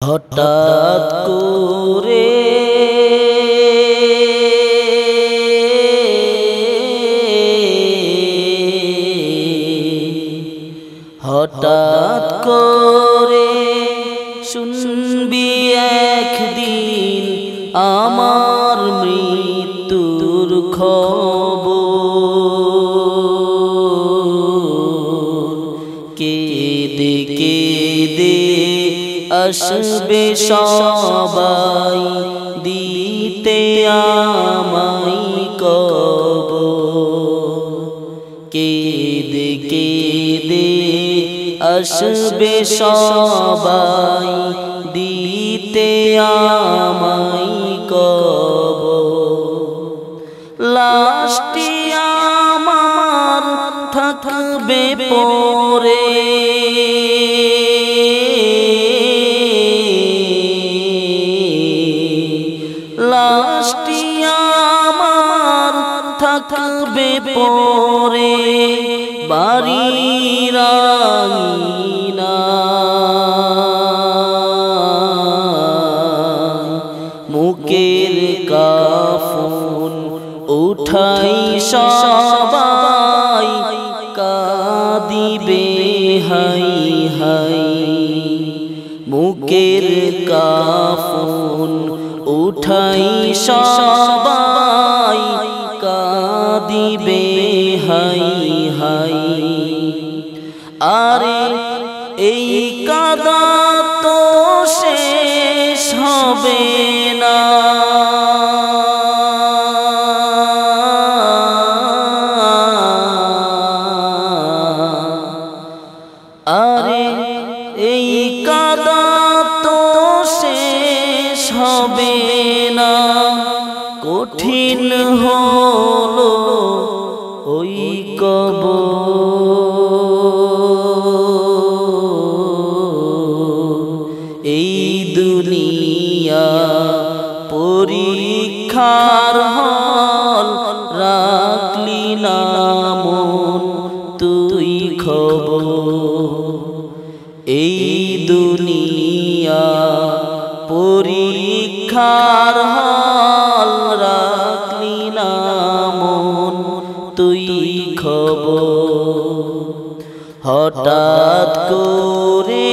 হঠাৎ করে হঠাৎ করে শুনবি একদিন আমার মৃত্যুর খবর। কেঁদে কেঁদে আসবে সবাই দিতে আমায় কবর। কেঁদে কেঁদে আসবে সবাই দিতে আমায় কবর। লাশটি আমার থাকবে পড়ে লাশটি আমার থাকবে পড়ে বাড়ির আঙিনায়। মুখের কাফন উঠাই সবাই কাঁদিবে হাই হাই। মুখের কাফন উঠাই সবাই কাঁদিবে হাই হাই। আরে এই কাঁদা তো শেষ হবে না, আরে এই কাঁদা তো শেষ হবে না। কঠিন হলো ওই কবর। এই দুনিয়া পরীক্ষার হল, রাখলি না মন তুই খবর। এই দুনিয়া পরীক্ষার হল, রাখলি না মন তুই খবর। হঠাৎ করে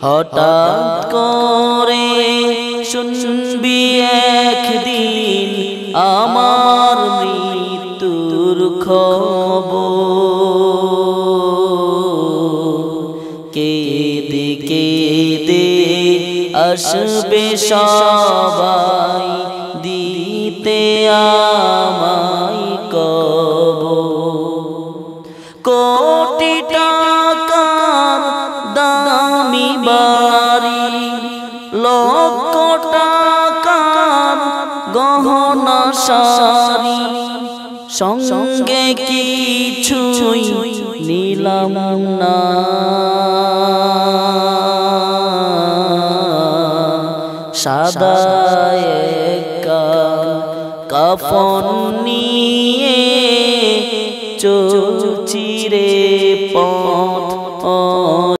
হঠাৎ করে শুনবি একদিন আমার মৃত্যুর খবর। কেঁদে কেঁদে আসবে সবাই দিতে আমায় কবর। কোটি টাকার দামি বাড়ি, লক্ষ টাকার গহনা শাড়ি, সঙ্গে কিছুই নিলাম না। সাদা একটা কাফন